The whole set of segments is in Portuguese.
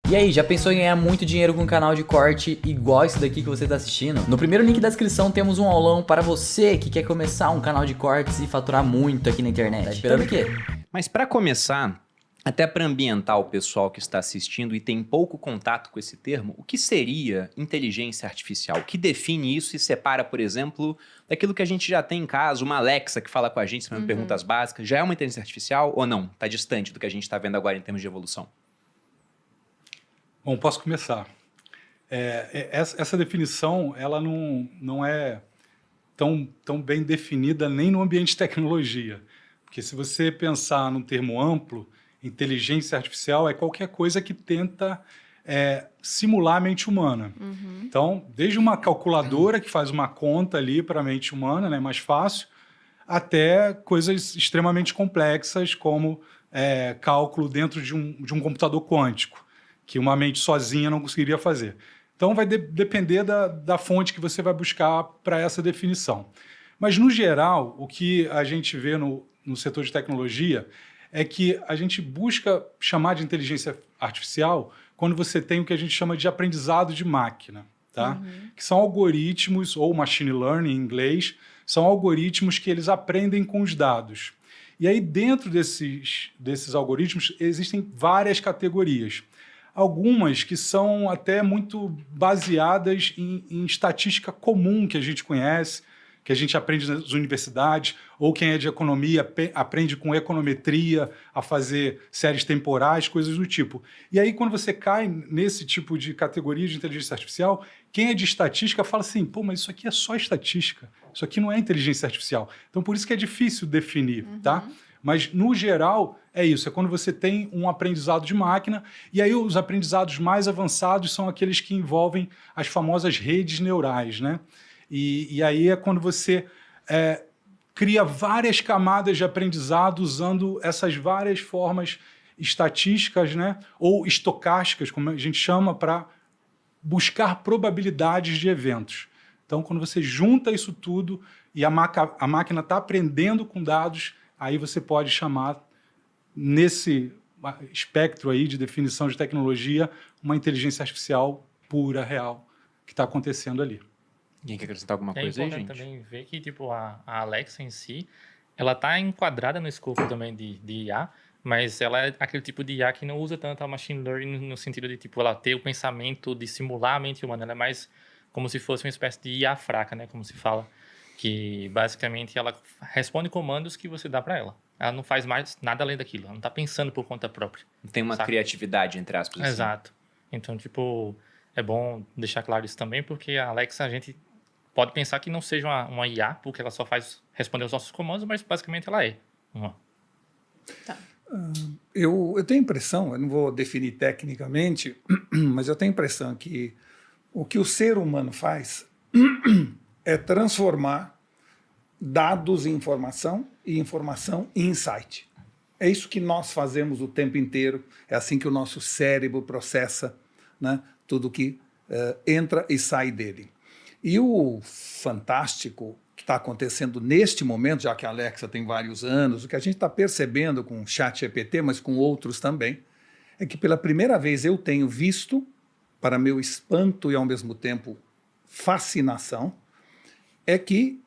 E aí, já pensou em ganhar muito dinheiro com um canal de corte igual esse daqui que você está assistindo? No primeiro link da descrição temos um aulão para você que quer começar um canal de cortes e faturar muito aqui na internet. Tá esperando o quê? Mas para começar, até para ambientar o pessoal que está assistindo e tem pouco contato com esse termo, o que seria inteligência artificial? O que define isso e separa, por exemplo, daquilo que a gente já tem em casa, uma Alexa que fala com a gente, fazendo perguntas básicas, já é uma inteligência artificial ou não? Está distante do que a gente está vendo agora em termos de evolução? Bom, posso começar. Essa definição ela não é tão bem definida nem no ambiente de tecnologia. Porque se você pensar num termo amplo, inteligência artificial é qualquer coisa que tenta simular a mente humana. Então, desde uma calculadora que faz uma conta ali para a mente humana, né, mais fácil, até coisas extremamente complexas como cálculo dentro de um computador quântico, que uma mente sozinha não conseguiria fazer. Então, vai depender da fonte que você vai buscar para essa definição. Mas, no geral, o que a gente vê no setor de tecnologia é que a gente busca chamar de inteligência artificial quando você tem o que a gente chama de aprendizado de máquina, tá? Que são algoritmos, ou machine learning em inglês, são algoritmos que eles aprendem com os dados. E aí, dentro desses algoritmos, existem várias categorias. Algumas que são até muito baseadas em estatística comum que a gente conhece, que a gente aprende nas universidades, ou quem é de economia aprende com econometria a fazer séries temporais, coisas do tipo. E aí, quando você cai nesse tipo de categoria de inteligência artificial, quem é de estatística fala assim, pô, mas isso aqui é só estatística, isso aqui não é inteligência artificial. Então, por isso que é difícil definir, tá? Mas, no geral, é isso. É quando você tem um aprendizado de máquina, e aí os aprendizados mais avançados são aqueles que envolvem as famosas redes neurais, né? E aí é quando você cria várias camadas de aprendizado usando essas várias formas estatísticas, né? Ou estocásticas, como a gente chama, para buscar probabilidades de eventos. Então, quando você junta isso tudo e a máquina está aprendendo com dados, aí você pode chamar, nesse espectro aí de definição de tecnologia, uma inteligência artificial pura, real, que está acontecendo ali. Alguém quer acrescentar alguma coisa aí, gente? É importante também ver que tipo, a Alexa em si, ela está enquadrada no escopo também de IA, mas ela é aquele tipo de IA que não usa tanto a machine learning no sentido de tipo, ela ter o pensamento de simular a mente humana. Ela é mais como se fosse uma espécie de IA fraca, né? Como se fala. Que basicamente ela responde comandos que você dá para ela. Ela não faz mais nada além daquilo. Ela não está pensando por conta própria. Tem uma criatividade, entre aspas. Assim. Exato. Então, tipo, é bom deixar claro isso também, porque a Alexa, a gente pode pensar que não seja uma IA, porque ela só faz responder os nossos comandos, mas basicamente ela é uma. Tá. Eu tenho a impressão, eu não vou definir tecnicamente, mas eu tenho a impressão que o que o ser humano faz é transformar dados em informação e informação em insight. É isso que nós fazemos o tempo inteiro, é assim que o nosso cérebro processa, né, tudo que entra e sai dele. E o fantástico que está acontecendo neste momento, já que a Alexa tem vários anos, o que a gente está percebendo com o ChatGPT, mas com outros também, é que pela primeira vez eu tenho visto, para meu espanto e ao mesmo tempo fascinação, é que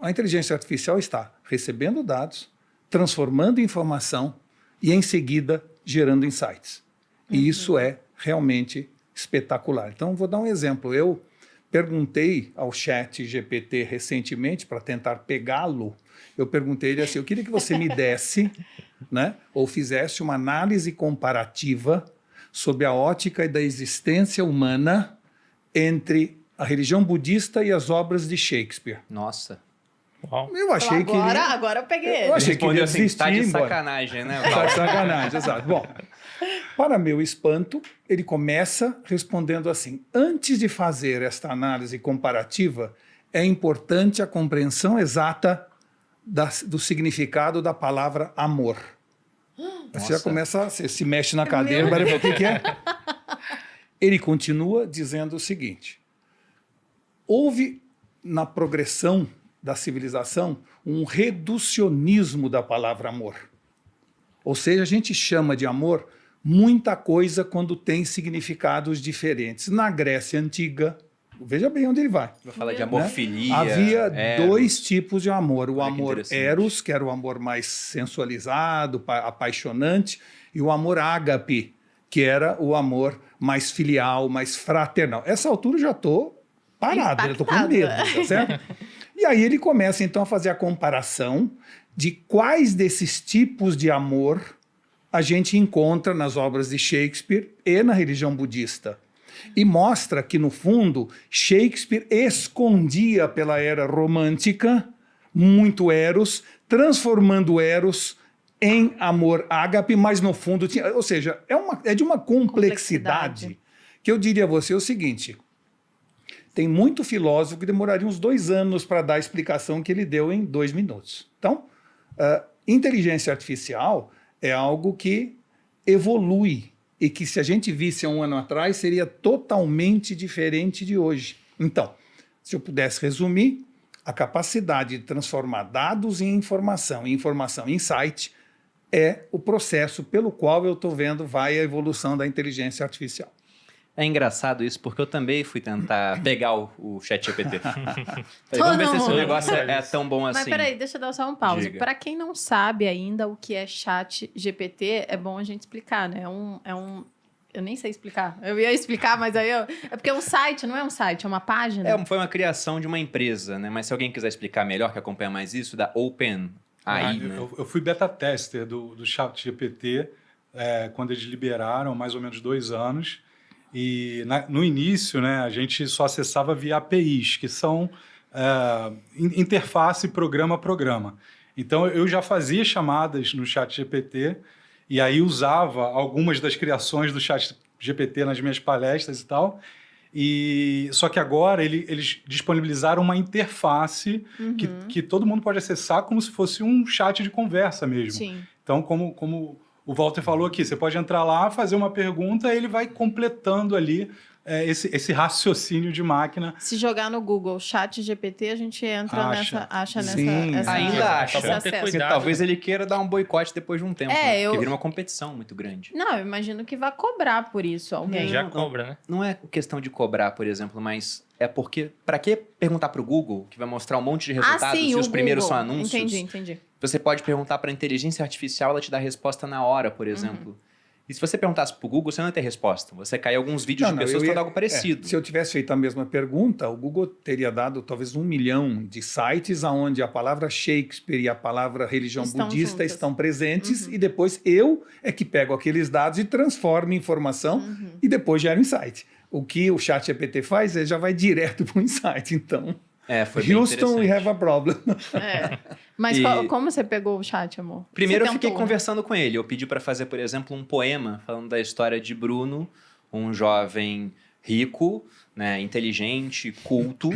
a inteligência artificial está recebendo dados, transformando em informação e, em seguida, gerando insights. E isso é realmente espetacular. Então, vou dar um exemplo. Eu perguntei ao ChatGPT recentemente, para tentar pegá-lo, eu perguntei ele assim, eu queria que você me desse, né, ou fizesse uma análise comparativa sobre a ótica da existência humana entre a religião budista e as obras de Shakespeare. Nossa. Uau. Eu achei que ele... Agora eu peguei ele. Eu achei que ele ia assim, desistir, tá de embora. sacanagem, né? Tá de sacanagem, exato. Bom, para meu espanto, ele começa respondendo assim, antes de fazer esta análise comparativa, é importante a compreensão exata do significado da palavra amor. Você já começa, você se mexe na cadeira, mas o que é? Ele continua dizendo o seguinte, houve na progressão da civilização um reducionismo da palavra amor. Ou seja, a gente chama de amor muita coisa quando tem significados diferentes. Na Grécia Antiga, veja bem onde ele vai. Vai falar de amorfilia. Havia Eros. 2 tipos de amor. O Olha que amor interessante. eros, que era o amor mais sensualizado, apaixonante, e o amor ágape, que era o amor mais filial, mais fraternal. Essa altura eu já estou parado, eu estou com Impactado. medo, tá certo? E aí ele começa então a fazer a comparação de quais desses tipos de amor a gente encontra nas obras de Shakespeare e na religião budista. E mostra que, no fundo, Shakespeare escondia pela era romântica muito Eros, transformando Eros em amor ágape, mas no fundo tinha. Ou seja, é de uma complexidade que eu diria a você o seguinte: tem muito filósofo que demoraria uns 2 anos para dar a explicação que ele deu em 2 minutos. Então, inteligência artificial é algo que evolui e que, se a gente visse há 1 ano atrás, seria totalmente diferente de hoje. Então, se eu pudesse resumir, a capacidade de transformar dados em informação em insight, é o processo pelo qual eu estou vendo vai a evolução da inteligência artificial. É engraçado isso, porque eu também fui tentar pegar o ChatGPT. Falei, Todo vamos ver se esse mundo negócio é tão bom Mas assim. peraí, deixa eu dar só um pause. Diga. Para quem não sabe ainda o que é chat GPT, é bom a gente explicar, né? Eu nem sei explicar. Eu ia explicar, mas aí é porque é um site, não é um site, é uma página. Foi uma criação de uma empresa, né? Mas se alguém quiser explicar melhor, que acompanha mais isso, da OpenAI, né? Eu fui beta tester do ChatGPT quando eles liberaram, mais ou menos 2 anos. E no início, né, a gente só acessava via APIs, que são interface programa a programa. Então, eu já fazia chamadas no ChatGPT e aí usava algumas das criações do ChatGPT nas minhas palestras e tal. Só que agora eles disponibilizaram uma interface que todo mundo pode acessar como se fosse um chat de conversa mesmo. Sim. Então, como o Walter falou aqui, você pode entrar lá, fazer uma pergunta e ele vai completando ali esse raciocínio de máquina. Se jogar no Google chat GPT, a gente entra acha nessa... Sim. Ainda acha. esse Só bom ter acesso. Porque cuidado. talvez ele queira dar um boicote depois de um tempo, né? eu- Porque vira uma competição muito grande. Não, eu imagino que vai cobrar por isso alguém. Já Não. cobra, né? Não é questão de cobrar, por exemplo, mas é porque, para que perguntar para o Google, que vai mostrar um monte de resultados, sim, e o os primeiros Google. são anúncios? Entendi. Você pode perguntar para a inteligência artificial, ela te dá a resposta na hora, por exemplo. E se você perguntasse para o Google, você não ia ter resposta. Você cai alguns vídeos de pessoas falando algo parecido. Se eu tivesse feito a mesma pergunta, o Google teria dado talvez 1 milhão de sites onde a palavra Shakespeare e a palavra religião Estão budista juntas. estão presentes, e depois eu é que pego aqueles dados e transformo em informação e depois gero insight. O que o ChatGPT faz é já vai direto para o insight. Então, Foi bem Houston, we interessante. have a problem. Mas E- como você pegou o chat, amor? Primeiro Você eu fiquei tentou, né? conversando com ele. Eu pedi para fazer, por exemplo, um poema falando da história de Bruno, um jovem rico, né, inteligente, culto.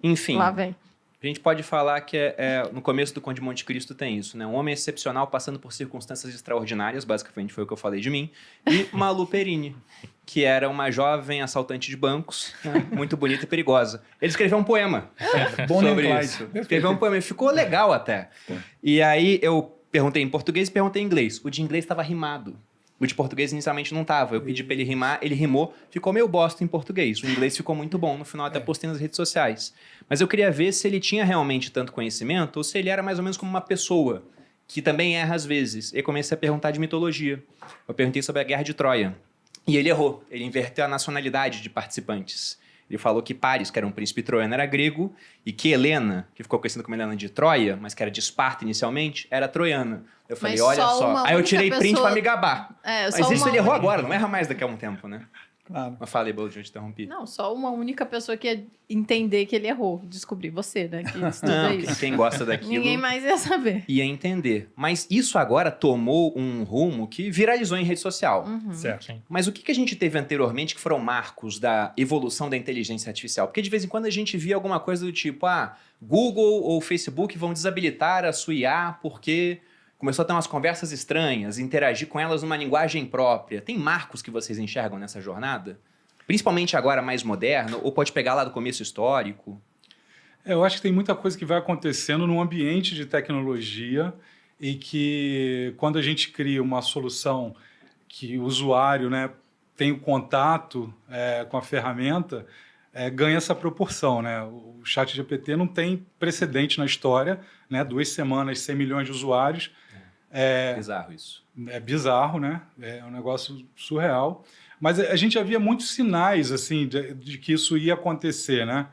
Enfim, Lá vem. a gente pode falar que no começo do Conde de Monte Cristo tem isso, né? Um homem excepcional passando por circunstâncias extraordinárias, basicamente foi o que eu falei de mim, e Malu Perini, que era uma jovem assaltante de bancos, né, muito bonita e perigosa. Ele escreveu um poema Bonnie sobre and Clyde. isso. Perfeito. Escreveu um poema e ficou legal até. E aí eu perguntei em português e perguntei em inglês. O de inglês estava rimado. O de português inicialmente não estava. Eu pedi para ele rimar, ele rimou, ficou meio bosta em português. O inglês ficou muito bom, no final até postei nas redes sociais. Mas eu queria ver se ele tinha realmente tanto conhecimento ou se ele era mais ou menos como uma pessoa, que também erra às vezes. E comecei a perguntar de mitologia. Eu perguntei sobre a Guerra de Troia. E ele errou. Ele inverteu a nacionalidade de participantes. Ele falou que Paris, que era um príncipe troiano, era grego, e que Helena, que ficou conhecida como Helena de Troia, mas que era de Esparta inicialmente, era troiana. Eu falei, Mas olha só só. uma Aí eu única tirei print pessoa- pra me gabar. É, Mas só isso uma ele errou única- agora, não erra mais daqui a um tempo, né? Claro. Mas falei, Bold, eu te interrompi. Não, só uma única pessoa que ia entender que ele errou. Descobrir você, né? Que estuda Não, isso. quem gosta daquilo Ninguém mais ia saber. ia entender. Mas isso agora tomou um rumo que viralizou em rede social. Certo. Sim. Mas o que a gente teve anteriormente que foram marcos da evolução da inteligência artificial? Porque de vez em quando a gente via alguma coisa do tipo, Google ou Facebook vão desabilitar a sua IA porque começou a ter umas conversas estranhas, interagir com elas numa linguagem própria. Tem marcos que vocês enxergam nessa jornada? Principalmente agora mais moderno, ou pode pegar lá do começo histórico? Eu acho que tem muita coisa que vai acontecendo num ambiente de tecnologia e que quando a gente cria uma solução que o usuário, né, tem o contato com a ferramenta, ganha essa proporção, né? O ChatGPT não tem precedente na história, né? 2 semanas, 100 milhões de usuários. Bizarro isso. É bizarro, né? É um negócio surreal. Mas a gente já via muitos sinais assim de que isso ia acontecer, né?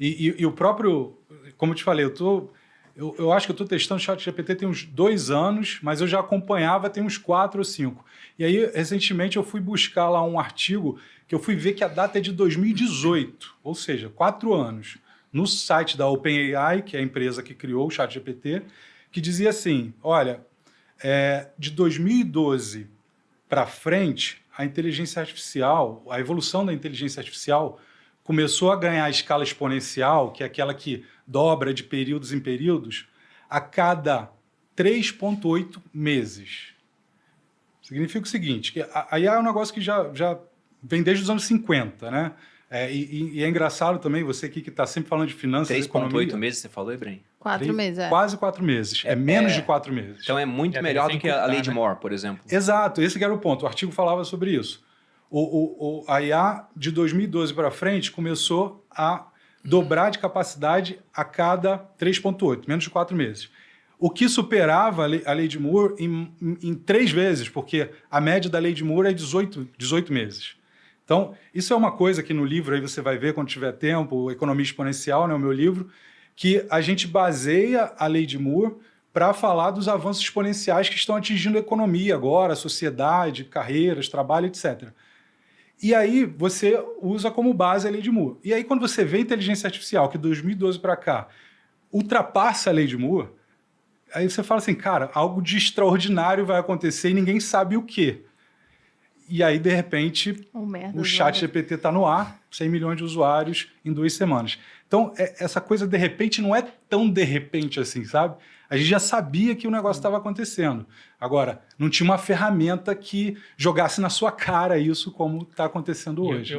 E o próprio, como eu te falei, eu acho que eu estou testando o ChatGPT tem uns 2 anos, mas eu já acompanhava tem uns 4 ou 5. E aí, recentemente, eu fui buscar lá um artigo que eu fui ver que a data é de 2018, ou seja, 4 anos, no site da OpenAI, que é a empresa que criou o ChatGPT, que dizia assim, olha, de 2012 para frente, a inteligência artificial, a evolução da inteligência artificial começou a ganhar a escala exponencial, que é aquela que dobra de períodos em períodos, a cada 3,8 meses. Significa o seguinte, que a IA é um negócio que já vem desde os anos 50, né? E é engraçado também, você aqui que está sempre falando de finanças, 3,8 meses, você falou, Ibrahim? 4 meses, Quase 4 meses. É menos de 4 meses. Então é muito melhor do que a lei de Moore, por exemplo. Exato, esse que era o ponto. O artigo falava sobre isso. A IA, de 2012 para frente, começou a dobrar de capacidade a cada 3,8, menos de 4 meses. O que superava a lei de Moore em 3 vezes, porque a média da lei de Moore é 18 meses. Então, isso é uma coisa que no livro, aí você vai ver quando tiver tempo, o Economia Exponencial, né, o meu livro, que a gente baseia a lei de Moore para falar dos avanços exponenciais que estão atingindo a economia agora, a sociedade, carreiras, trabalho, etc. E aí você usa como base a lei de Moore. E aí quando você vê a inteligência artificial, que de 2012 para cá ultrapassa a lei de Moore, aí você fala assim, cara, algo de extraordinário vai acontecer e ninguém sabe o quê. E aí, de repente, o ChatGPT está no ar, 100 milhões de usuários em 2 semanas. Então, essa coisa, de repente, não é tão de repente assim, sabe? A gente já sabia que o negócio estava acontecendo. Agora, não tinha uma ferramenta que jogasse na sua cara isso como está acontecendo hoje.